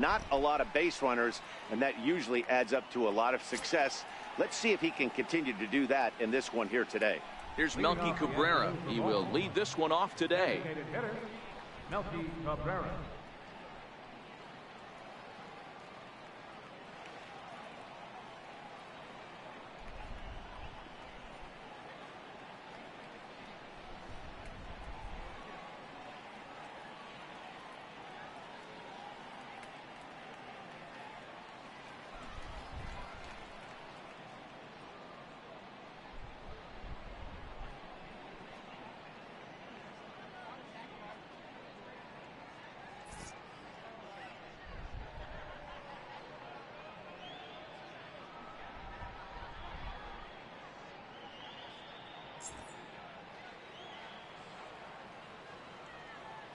Not a lot of base runners, and that usually adds up to a lot of success. Let's see if he can continue to do that in this one here today. Here's Melky Cabrera. He will lead this one off today. Melky Cabrera.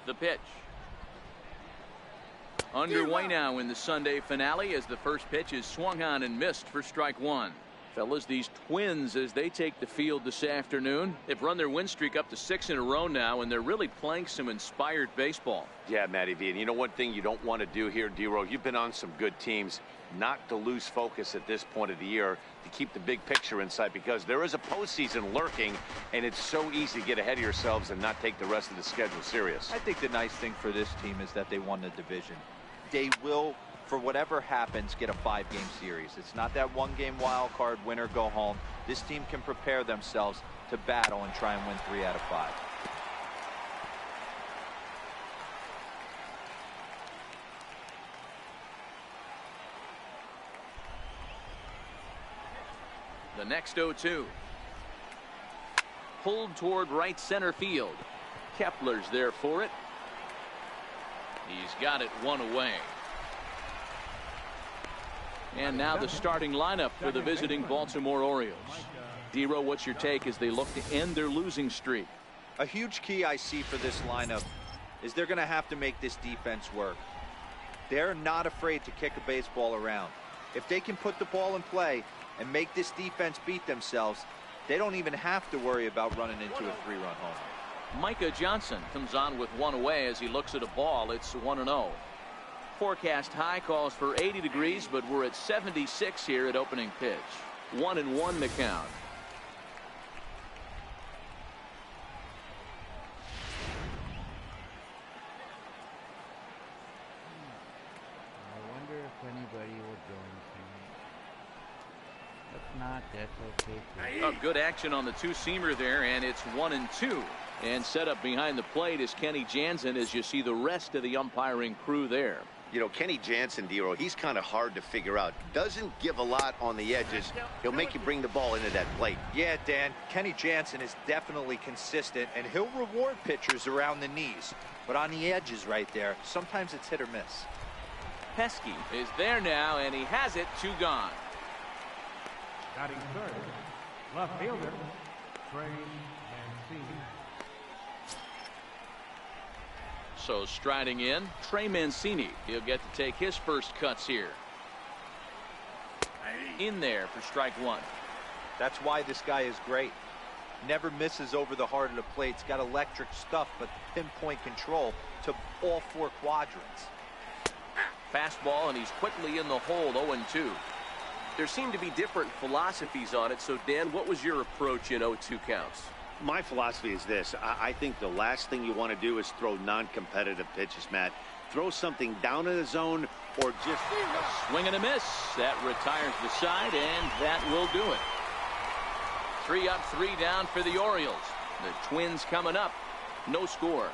The pitch. Underway now in the Sunday finale as the first pitch is swung on and missed for strike one. Fellas, these Twins, as they take the field this afternoon, they've run their win streak up to 6 in a row now, and they're really playing some inspired baseball. Yeah, Matty V. And you know one thing you don't want to do here, D-Row, you've been on some good teams, not to lose focus at this point of the year, to keep the big picture in sight, because there is a postseason lurking, and it's so easy to get ahead of yourselves and not take the rest of the schedule serious. I think the nice thing for this team is that they won the division. They will, for whatever happens, get a 5-game series. It's not that 1-game wild card, win or go home. This team can prepare themselves to battle and try and win 3 out of 5. The next 0-2. Pulled toward right center field. Kepler's there for it. He's got it one away. And now the starting lineup for the visiting Baltimore Orioles. D-Row, what's your take as they look to end their losing streak? A huge key I see for this lineup is they're going to have to make this defense work. They're not afraid to kick a baseball around. If they can put the ball in play and make this defense beat themselves, they don't even have to worry about running into a 3-run home. Micah Johnson comes on with one away as he looks at a ball. It's 1-0. Forecast high calls for 80 degrees, but we're at 76 here at opening pitch. 1-1 the count. I wonder if anybody will join tonight. If not, that's okay too. Good action on the two-seamer there, and it's 1-2. And set up behind the plate is Kenny Jansen as you see the rest of the umpiring crew there. You know, Kenny Jansen, D-Row, he's kind of hard to figure out. Doesn't give a lot on the edges. He'll make you bring the ball into that plate. Yeah, Dan, Kenny Jansen is definitely consistent, and he'll reward pitchers around the knees. But on the edges right there, sometimes it's hit or miss. Pesky is there now, and he has it. 2 gone. Batting third, left fielder, Trey Mancini. So striding in, Trey Mancini. He'll get to take his first cuts here. In there for strike one. That's why this guy is great. Never misses over the heart of the plate. He's got electric stuff, but pinpoint control to all 4 quadrants. Fastball, and he's quickly in the hole. 0-2. There seem to be different philosophies on it. So, Dan, what was your approach in 0-2 counts? My philosophy is this. I think the last thing you want to do is throw non-competitive pitches, Matt. Throw something down in the zone or just a swing and a miss. That retires the side, and that will do it. 3 up, 3 down for the Orioles. The Twins coming up. No score.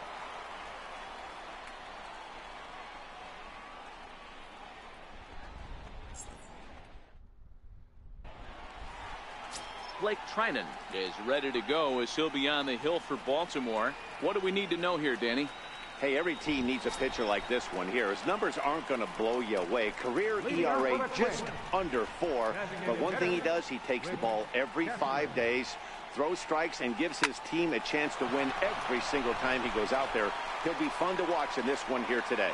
Blake Trinan is ready to go as he'll be on the hill for Baltimore. What do we need to know here, Danny? Hey, every team needs a pitcher like this one here. His numbers aren't going to blow you away. Career ERA just under 4. But one thing he does, he takes the ball every 5 days, throws strikes, and gives his team a chance to win every single time he goes out there. He'll be fun to watch in this one here today.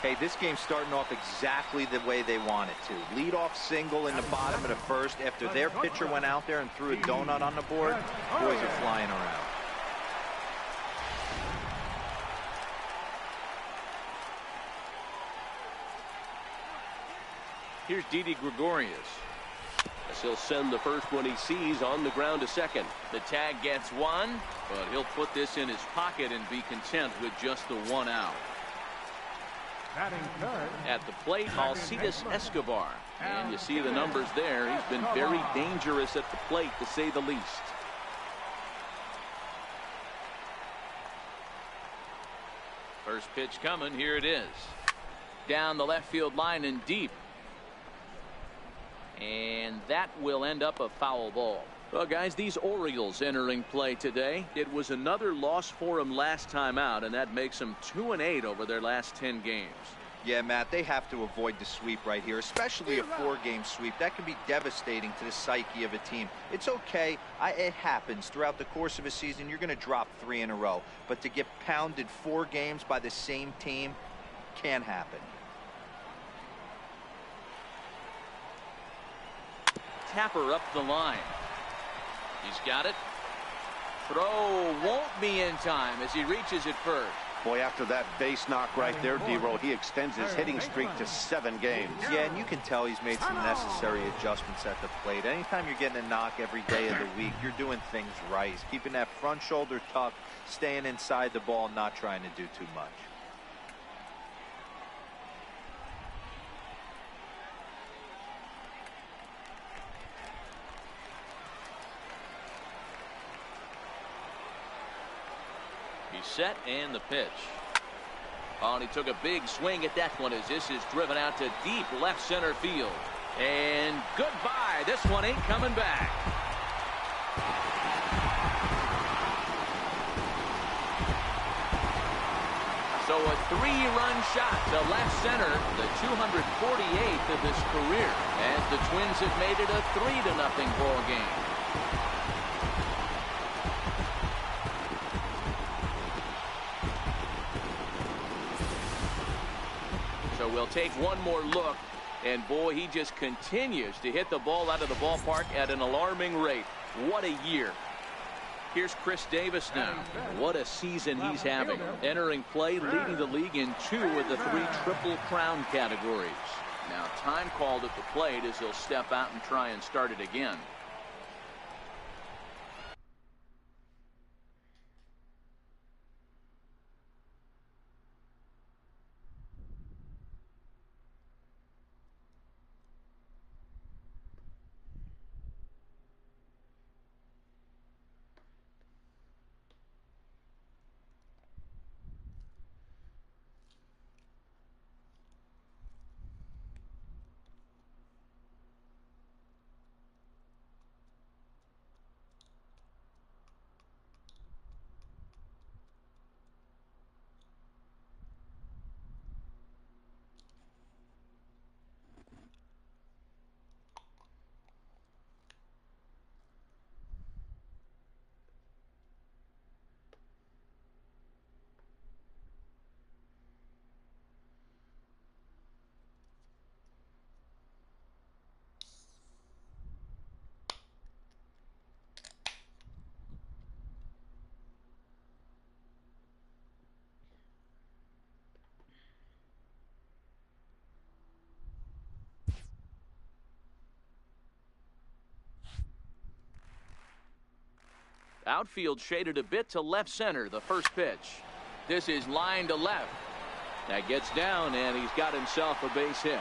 Hey, this game's starting off exactly the way they want it to. Lead off single in the bottom of the first after their pitcher went out there and threw a donut on the board. Boys are flying around. Here's Didi Gregorius. He'll send the first one he sees on the ground to second. The tag gets one, but he'll put this in his pocket and be content with just the one out. Batting third. At the plate, Alcides Escobar. And you see the numbers there. He's been very dangerous at the plate, to say the least. First pitch coming. Here it is. Down the left field line and deep. And that will end up a foul ball. Well, guys, these Orioles entering play today. It was another loss for them last time out, and that makes them 2-8 over their last 10 games. Yeah, Matt, they have to avoid the sweep right here, especially a 4-game sweep. That can be devastating to the psyche of a team. It's okay. It happens. Throughout the course of a season, you're going to drop 3 in a row. But to get pounded 4 games by the same team can happen. Tapper up the line. He's got it. Throw won't be in time as he reaches it first. Boy, after that base knock right there, D-Roll, he extends his hitting streak to 7 games. Yeah, and you can tell he's made some necessary adjustments at the plate. Anytime you're getting a knock every day of the week, you're doing things right. He's keeping that front shoulder tucked, staying inside the ball, not trying to do too much. He's set, and the pitch. Oh, and he took a big swing at that one as this is driven out to deep left center field. And goodbye. This one ain't coming back. So a 3-run shot to left center, the 248th of his career, as the Twins have made it a 3-0 ball game. So we'll take one more look, and boy, he just continues to hit the ball out of the ballpark at an alarming rate. What a year. Here's Chris Davis now. What a season he's having. Entering play, leading the league in 2 of the 3 Triple Crown categories. Now time called at the plate as he'll step out and try and start it again. Outfield shaded a bit to left center, the first pitch. This is line to left. That gets down, and he's got himself a base hit.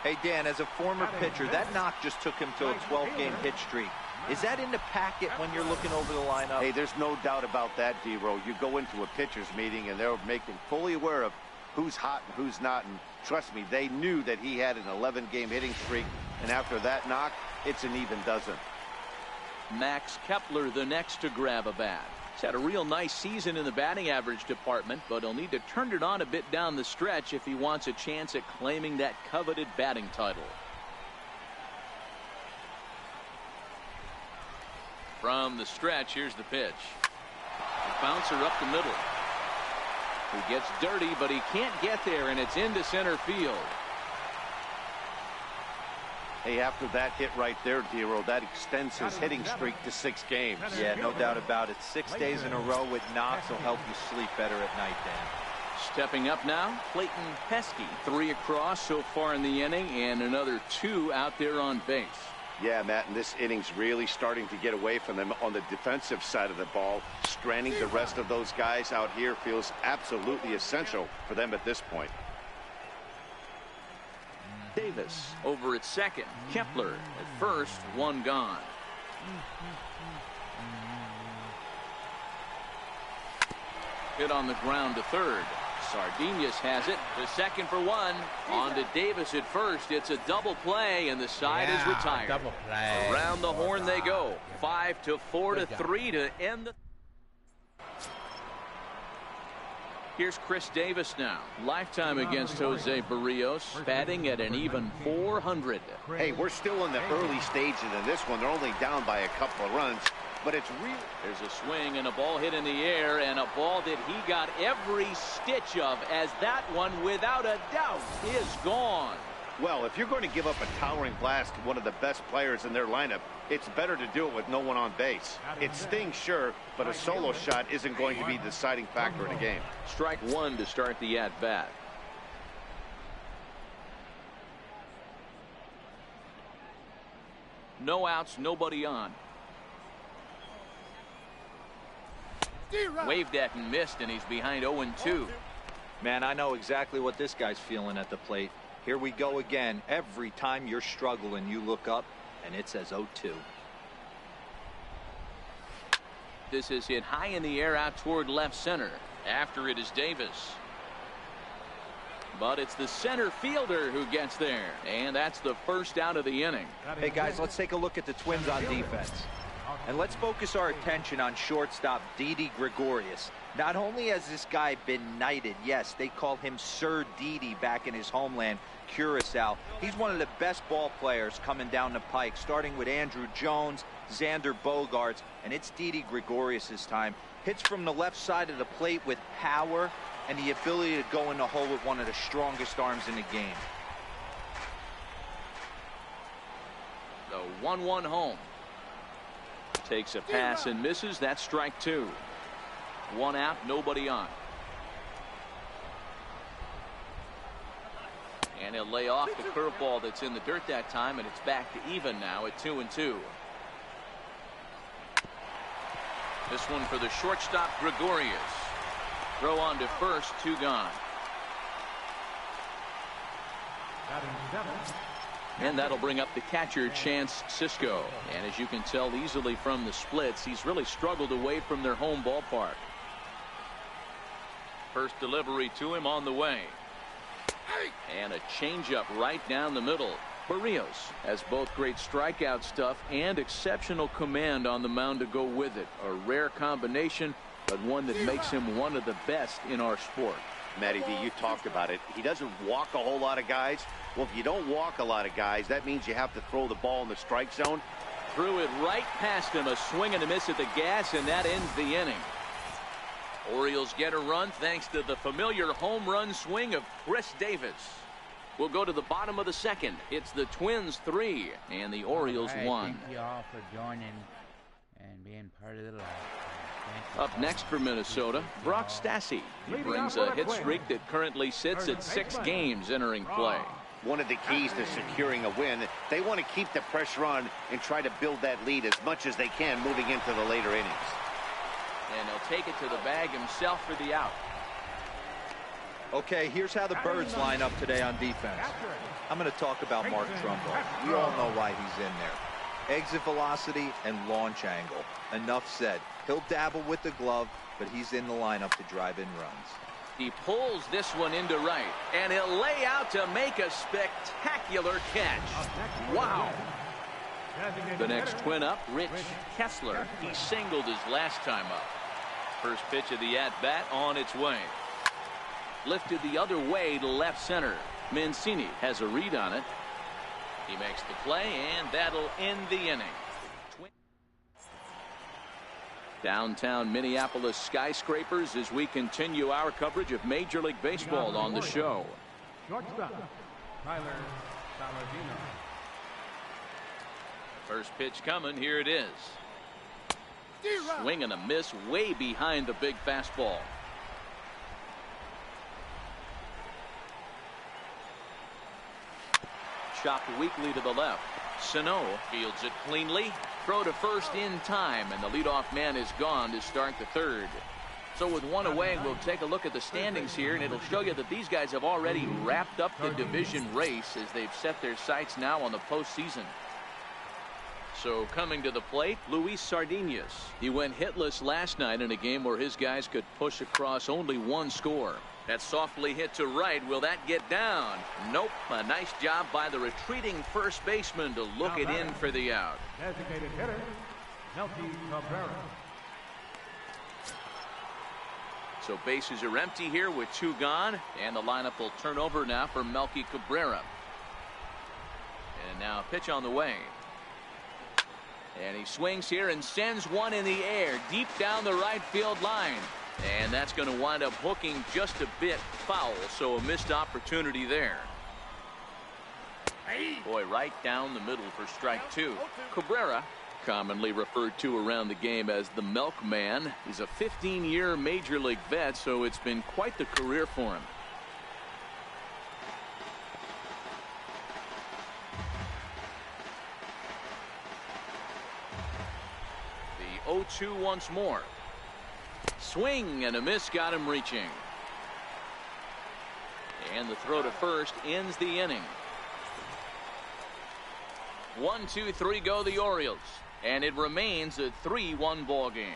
Hey, Dan, as a former pitcher, that knock just took him to a 12-game hit streak. Is that in the packet when you're looking over the lineup? Hey, there's no doubt about that, D-Row. You go into a pitcher's meeting, and they're making fully aware of who's hot and who's not. And trust me, they knew that he had an 11-game hitting streak. And after that knock, it's an even dozen. Max Kepler the next to grab a bat. He's had a real nice season in the batting average department, but he'll need to turn it on a bit down the stretch if he wants a chance at claiming that coveted batting title. From the stretch, here's the pitch. A bouncer up the middle. He gets dirty, but he can't get there, and it's into center field. Hey, after that hit right there, D-Row, that extends his hitting streak to 6 games. Yeah, no doubt about it. 6 days in a row with knocks will help you sleep better at night, Dan. Stepping up now, Clayton Pesky. 3 across so far in the inning, and another 2 out there on base. Yeah, Matt, and this inning's really starting to get away from them on the defensive side of the ball. Stranding the rest of those guys out here feels absolutely essential for them at this point. Davis over at second. Kepler at first, 1 gone. Hit on the ground to third. Sardinhas has it to second for 1. On to Davis at first. It's a double play, and the side is retired. Double play. Around the horn they go. 5-4 to 3 to end the. Here's Chris Davis now. Lifetime against Jose Barrios, batting at an even .400. Hey, we're still in the early stages in this one. They're only down by a couple of runs, but it's real. There's a swing and a ball hit in the air, and a ball that he got every stitch of, as that one, without a doubt, is gone. Well, if you're going to give up a towering blast to one of the best players in their lineup, it's better to do it with no one on base. It stings, sure, but a solo shot isn't going to be the deciding factor in a game. Strike 1 to start the at-bat. No outs, nobody on. Waved at and missed, and he's behind 0-2. Man, I know exactly what this guy's feeling at the plate. Here we go again. Every time you're struggling, you look up, and it says 0-2. This is hit high in the air out toward left center. After it is Davis. But it's the center fielder who gets there, and that's the first out of the inning. Hey, guys, let's take a look at the Twins on defense. And let's focus our attention on shortstop Didi Gregorius. Not only has this guy been knighted, yes, they call him Sir Didi back in his homeland, Curacao. He's one of the best ball players coming down the pike, starting with Andrew Jones, Xander Bogaerts, and it's Didi Gregorius' time. Hits from the left side of the plate with power and the ability to go in the hole with one of the strongest arms in the game. The 1-1 home. Takes a pass and misses. That's strike 2. 1 out, nobody on. And he'll lay off the curveball that's in the dirt that time, and it's back to even now at 2-2. This one for the shortstop Gregorius. Throw on to first, 2 gone. And that'll bring up the catcher, Chance Sisco. And as you can tell easily from the splits, he's really struggled away from their home ballpark. First delivery to him on the way. And a changeup right down the middle. Barrios has both great strikeout stuff and exceptional command on the mound to go with it. A rare combination, but one that makes him one of the best in our sport. Matty V, you talked about it. He doesn't walk a whole lot of guys. Well, if you don't walk a lot of guys, that means you have to throw the ball in the strike zone. Threw it right past him. A swing and a miss at the gas, and that ends the inning. Orioles get a run thanks to the familiar home run swing of Chris Davis. We'll go to the bottom of the second. It's the Twins 3 and the Orioles 1. Thank you all for joining and being part of the life. Up next for Minnesota, Brock Stassi. He brings a hit streak that currently sits at 6 games entering play. One of the keys to securing a win, they want to keep the pressure on and try to build that lead as much as they can moving into the later innings. And he'll take it to the bag himself for the out. Okay, here's how the Birds line up today on defense. I'm going to talk about Mark Trumbo. We all know why he's in there. Exit velocity and launch angle. Enough said. He'll dabble with the glove, but he's in the lineup to drive in runs. He pulls this one into right, and he'll lay out to make a spectacular catch. Wow. The next Twin up, Rich Kessler. He singled his last time up. First pitch of the at-bat on its way. Lifted the other way to left center. Mancini has a read on it. He makes the play, and that'll end the inning. Downtown Minneapolis skyscrapers as we continue our coverage of Major League Baseball on the show. Shortstop, Tyler Saladino. First pitch coming. Here it is. Swing and a miss way behind the big fastball. chopped weakly to the left. Sano fields it cleanly. Throw to first in time, and the leadoff man is gone to start the third. So with one away, we'll take a look at the standings here, and it'll show you that these guys have already wrapped up the division race as they've set their sights now on the postseason. So coming to the plate, Luis Sardinas. He went hitless last night in a game where his guys could push across only one score. That's softly hit to right. Will that get down? Nope. A nice job by the retreating first baseman to look it in for the out. Designated hitter, Melky Cabrera. So bases are empty here with 2 gone, and the lineup will turn over now for Melky Cabrera. And now a pitch on the way. And he swings here and sends one in the air deep down the right field line. And that's going to wind up hooking just a bit foul, so a missed opportunity there. Boy, right down the middle for strike 2. Cabrera, commonly referred to around the game as the Milkman. He's a 15-year major league vet, so it's been quite the career for him. The 0-2 once more. Swing and a miss got him reaching. And the throw to first ends the inning. 1-2-3 go the Orioles. And it remains a 3-1 ball game.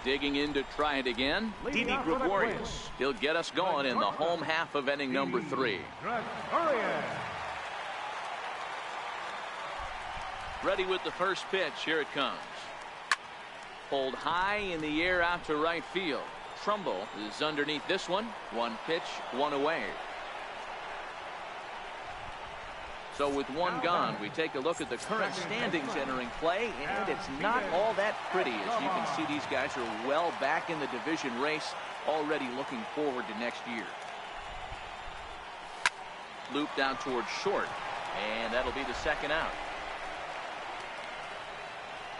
Digging in to try it again, Didi Gregorius. He'll get us going in the home half of inning number 3. Ready with the first pitch. Here it comes. Pulled high in the air out to right field. Trumbull is underneath this one. 1 pitch, 1 away. So with 1 gone, we take a look at the current standings entering play, and it's not all that pretty. As you can see, these guys are well back in the division race, already looking forward to next year. Looped out towards short, and that'll be the second out.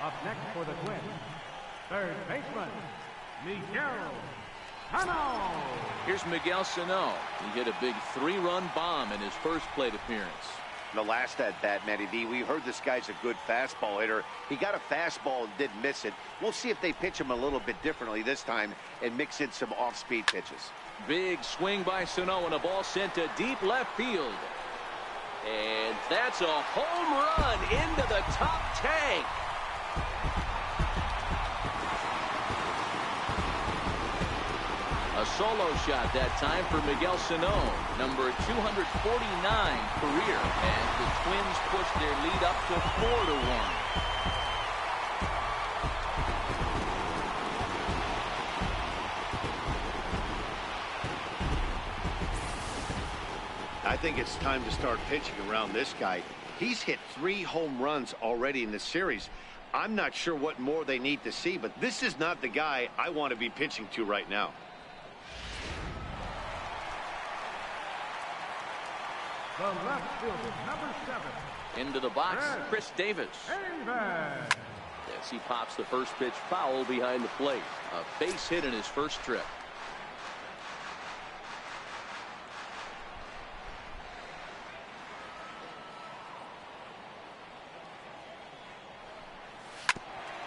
Up next for the Twins, third baseman, Miguel Sano. Here's Miguel Sano. He hit a big 3-run bomb in his first plate appearance. The last at bat, Matty V, we heard this guy's a good fastball hitter. He got a fastball and didn't miss it. We'll see if they pitch him a little bit differently this time and mix in some off-speed pitches. Big swing by Sano and a ball sent to deep left field. And that's a home run into the top tank. A solo shot that time for Miguel Sano, number 249 career, as the Twins push their lead up to 4-1. I think it's time to start pitching around this guy. He's hit 3 home runs already in this series. I'm not sure what more they need to see, but this is not the guy I want to be pitching to right now. The left fielder, number 7. Into the box, Chris Davis. As he pops the first pitch foul behind the plate. A base hit in his first trip.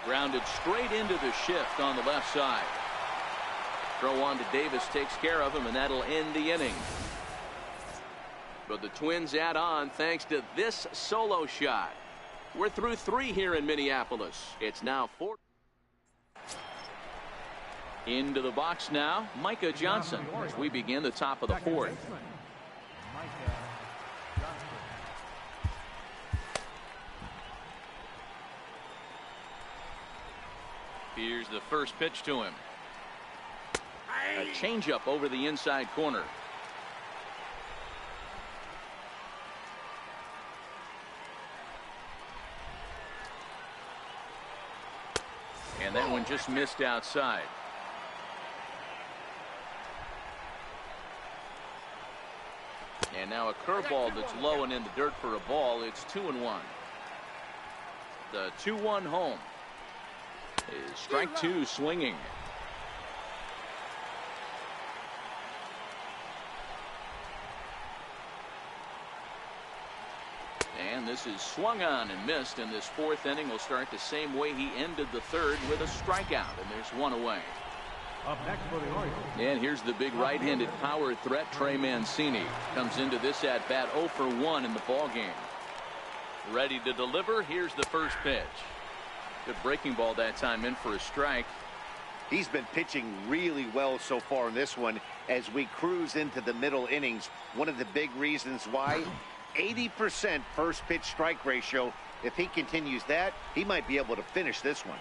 Grounded straight into the shift on the left side. Throw on to Davis takes care of him, and that'll end the inning. But the Twins add on thanks to this solo shot. We're through 3 here in Minneapolis. It's now 4. Into the box now, Micah Johnson, as we begin the top of the 4th. Here's the first pitch to him. A changeup over the inside corner. And that one just missed outside. And now a curveball that's low and in the dirt for a ball. It's 2-1. The 2-1 home. Is strike two swinging. And this is swung on and missed, and this fourth inning will start the same way he ended the third, with a strikeout, and there's one away. Up next for the Orioles. And here's the big right-handed power threat, Trey Mancini. Comes into this at-bat 0 for 1 in the ball game. Ready to deliver. Here's the first pitch. Good breaking ball that time, in for a strike. He's been pitching really well so far in this one as we cruise into the middle innings. One of the big reasons why, 80% first pitch strike ratio. If he continues that, he might be able to finish this one.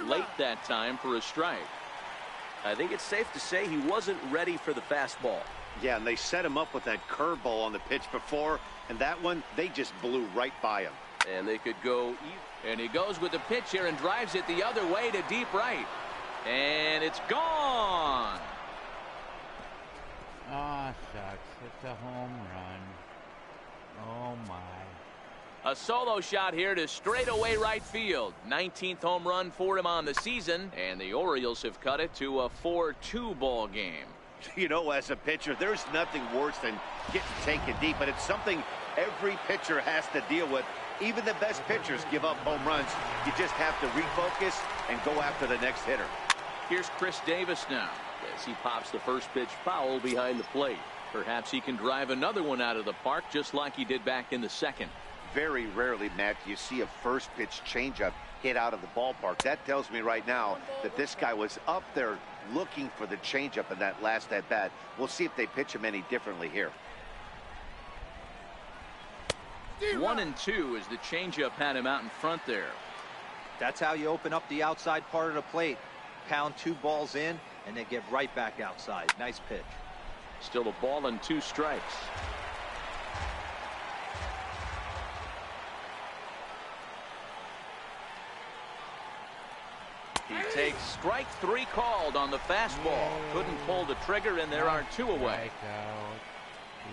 Late that time for a strike. I think it's safe to say he wasn't ready for the fastball. Yeah, and they set him up with that curveball on the pitch before, and that one, they just blew right by him. And they could go. And he goes with the pitch here and drives it the other way to deep right. And it's gone. Oh, shucks. It's a home run. Oh, my. A solo shot here to straightaway right field. 19th home run for him on the season, and the Orioles have cut it to a 4-2 ball game. You know, as a pitcher, there's nothing worse than getting taken deep, but it's something every pitcher has to deal with. Even the best pitchers give up home runs. You just have to refocus and go after the next hitter. Here's Chris Davis now as he pops the first pitch foul behind the plate. Perhaps he can drive another one out of the park just like he did back in the second. Very rarely, Matt, do you see a first pitch changeup hit out of the ballpark. That tells me right now that this guy was up there looking for the changeup in that last at bat. We'll see if they pitch him any differently here. 1-2 as the changeup had him out in front there. That's how you open up the outside part of the plate. Pound 2 balls in and then get right back outside. Nice pitch. Still a ball and 2 strikes. He takes strike 3 called on the fastball. Couldn't pull the trigger, and there are 2 away.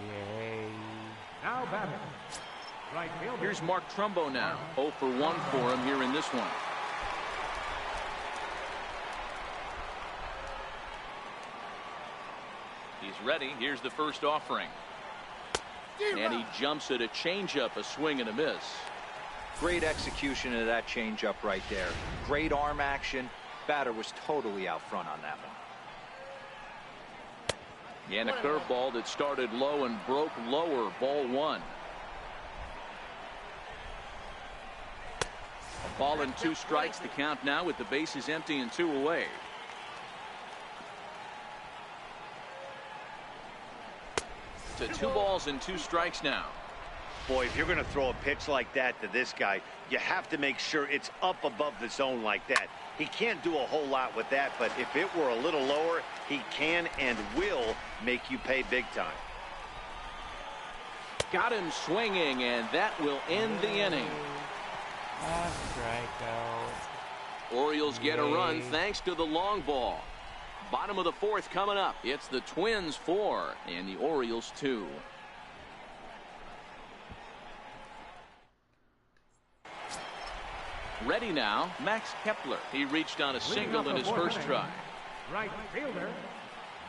Yay. Now batting. Right fielder. Here's Mark Trumbo now. 0 for 1 for him here in this one. He's ready. Here's the first offering. And he jumps at a changeup, a swing and a miss. Great execution of that changeup right there. Great arm action. Batter was totally out front on that one. And a curveball that started low and broke lower. Ball 1. A ball and 2 strikes the count now with the bases empty and 2 away. To 2 balls and 2 strikes now. Boy, if you're going to throw a pitch like that to this guy, you have to make sure it's up above the zone like that. He can't do a whole lot with that, but if it were a little lower, he can and will make you pay big time. Got him swinging, and that will end the inning. A strikeout. Orioles get a run thanks to the long ball. Bottom of the 4th coming up. It's the Twins 4 and the Orioles 2. Ready now, Max Kepler. He reached on a single in his first try. Right fielder,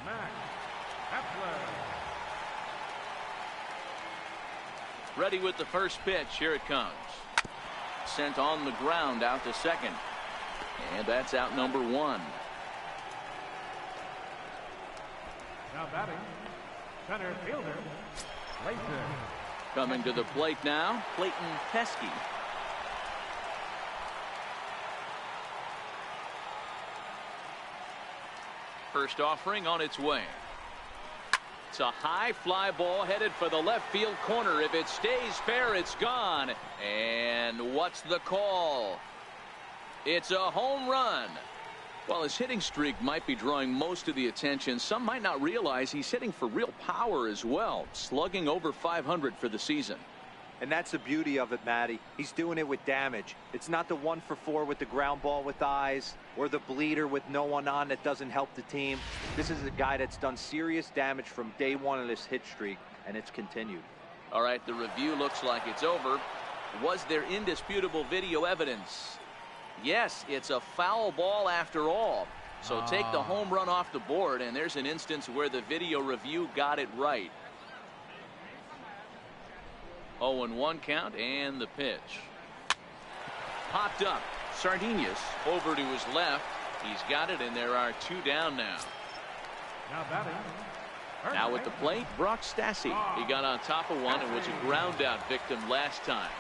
Max Kepler. Ready with the first pitch. Here it comes. Sent on the ground out to second. And that's out number 1. Now batting, center fielder, Clayton. Coming to the plate now, Clayton Pesky. First offering on its way. It's a high fly ball headed for the left field corner. If it stays fair, it's gone. And what's the call? It's a home run. While his hitting streak might be drawing most of the attention, some might not realize he's hitting for real power as well, slugging over 500 for the season. And that's the beauty of it, Matty. He's doing it with damage. It's not the 1 for 4 with the ground ball with eyes or the bleeder with no one on that doesn't help the team. This is a guy that's done serious damage from day 1 of this hit streak, and it's continued. All right, the review looks like it's over. Was there indisputable video evidence? Yes, it's a foul ball after all. So take the home run off the board, and there's an instance where the video review got it right. 0-1 count, and the pitch. Popped up. Sardinhas over to his left. He's got it, and there are 2 down now. Now batting. Now at the plate, Brock Stassi. He got on top of one and was a ground out victim last time.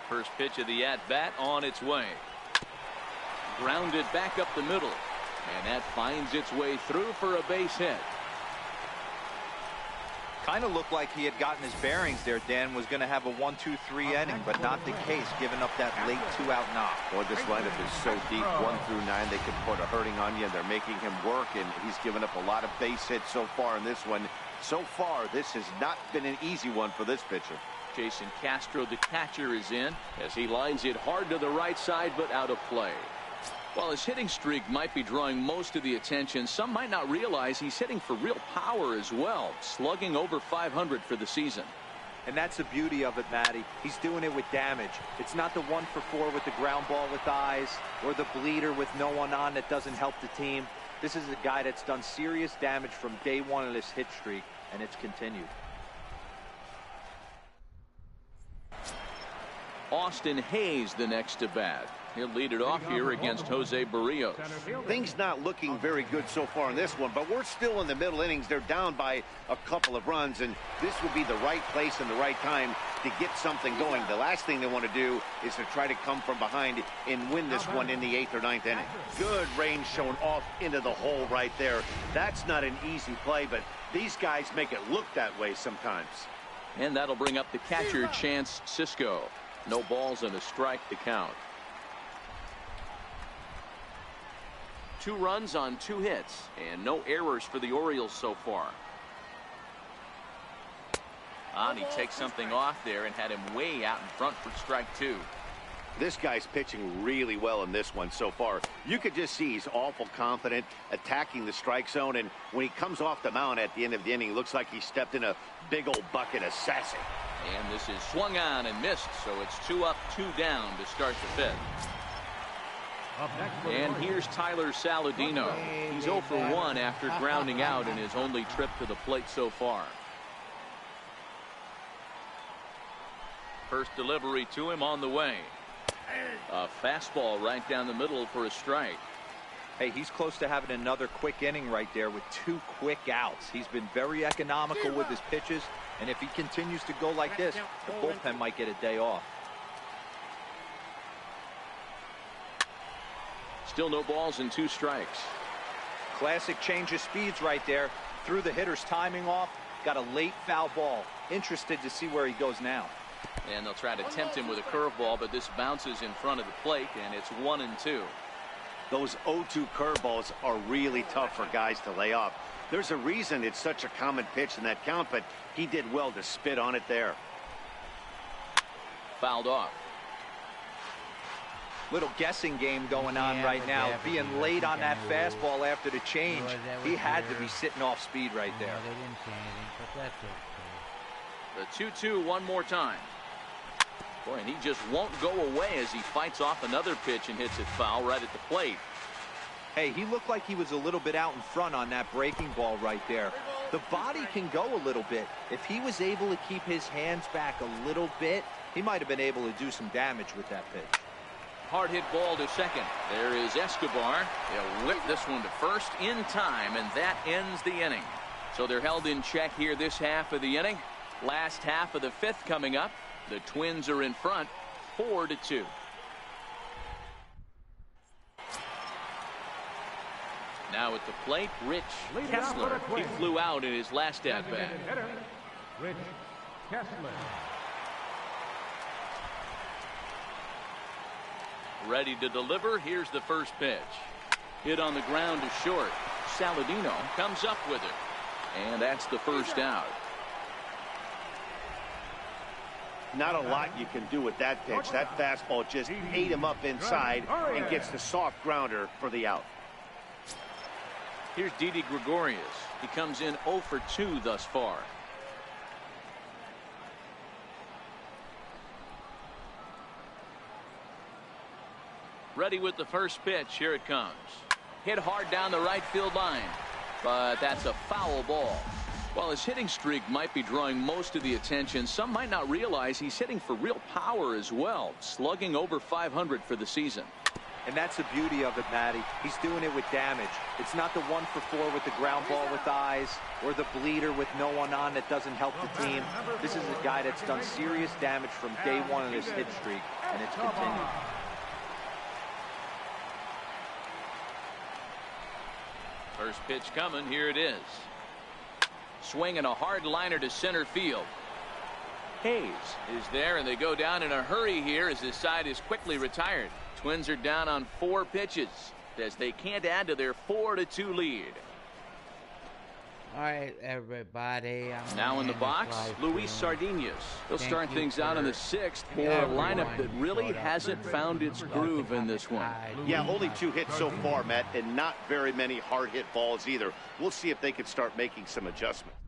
First pitch of the at-bat on its way. Grounded back up the middle, and that finds its way through for a base hit. Kind of looked like he had gotten his bearings there. Dan was going to have a 1-2-3 inning, but not the case, giving up that late 2-out knock. Boy, this lineup is so deep, 1 through 9. They can put a hurting on you, and they're making him work, and he's given up a lot of base hits so far in this one. So far, this has not been an easy one for this pitcher. Jason Castro, the catcher, is in as he lines it hard to the right side, but out of play. While his hitting streak might be drawing most of the attention, some might not realize he's hitting for real power as well, slugging over 500 for the season. And that's the beauty of it, Matty. He's doing it with damage. It's not the 1-for-4 with the ground ball with eyes or the bleeder with no one on that doesn't help the team. This is a guy that's done serious damage from day one of this hit streak, and it's continued. Austin Hayes the next to bat. He'll lead it off here against Jose Barrios. Things not looking very good so far in this one, but we're still in the middle innings. They're down by a couple of runs, and this would be the right place and the right time to get something going. The last thing they want to do is to try to come from behind and win this one in the 8th or 9th inning. Good range shown off into the hole right there. That's not an easy play, but these guys make it look that way sometimes. And that'll bring up the catcher, Chance Sisco. No balls and a strike to count. 2 runs on 2 hits and no errors for the Orioles so far. And he takes something off there and had him way out in front for strike 2. This guy's pitching really well in this one so far. You could just see he's awful confident attacking the strike zone, and when he comes off the mound at the end of the inning, it looks like he stepped in a big old bucket of sassy. And this is swung on and missed, so it's 2 up, 2 down to start the 5th. And here's Tyler Saladino. He's 0 for 1 after grounding out in his only trip to the plate so far. First delivery to him on the way. A fastball right down the middle for a strike. Hey, he's close to having another quick inning right there with 2 quick outs. He's been very economical with his pitches, and if he continues to go like this, the bullpen might get a day off. Still no balls and 2 strikes. Classic change of speeds right there. Threw the hitter's timing off. Got a late foul ball. Interested to see where he goes now. And they'll try to tempt him with a curveball, but this bounces in front of the plate, and it's 1-2. Those 0-2 curveballs are really tough for guys to lay off. There's a reason it's such a common pitch in that count, but he did well to spit on it there. Fouled off. Little guessing game going on right now. Being late on that fastball after the change, he had to be sitting off speed right there. They didn't say anything, but that's okay. The 2-2 one more time. Boy, and he just won't go away as he fights off another pitch and hits it foul right at the plate. Hey, he looked like he was a little bit out in front on that breaking ball right there. The body can go a little bit. If he was able to keep his hands back a little bit, he might have been able to do some damage with that pitch. Hard hit ball to second. There is Escobar. He'll whip this one to first in time, and that ends the inning. So they're held in check here this half of the inning. Last half of the 5th coming up. The Twins are in front, 4-2. Now at the plate, Rich Kessler. He flew out in his last at-bat. Rich Kessler. Ready to deliver. Here's the first pitch. Hit on the ground to short. Saladino comes up with it. And that's the first out. Not a lot you can do with that pitch. That fastball just ate him up inside and gets the soft grounder for the out. Here's Didi Gregorius. He comes in 0 for 2 thus far. Ready with the first pitch. Here it comes. Hit hard down the right field line. But that's a foul ball. While his hitting streak might be drawing most of the attention, some might not realize he's hitting for real power as well, slugging over 500 for the season. And that's the beauty of it, Matty. He's doing it with damage. It's not the 1 for 4 with the ground ball with eyes or the bleeder with no one on that doesn't help the team. This is a guy that's done serious damage from day one of his hit streak, and it's continued. First pitch coming. Here it is. Swinging a hard liner to center field. Hayes is there, and they go down in a hurry here as his side is quickly retired. Twins are down on 4 pitches as they can't add to their 4-2 lead. All right, everybody. Now in the box, Luis Sardinas. They'll start things out in the 6th for a lineup that really hasn't found its groove in this one. Yeah, only 2 hits so far, Matt, and not very many hard hit balls either. We'll see if they can start making some adjustments.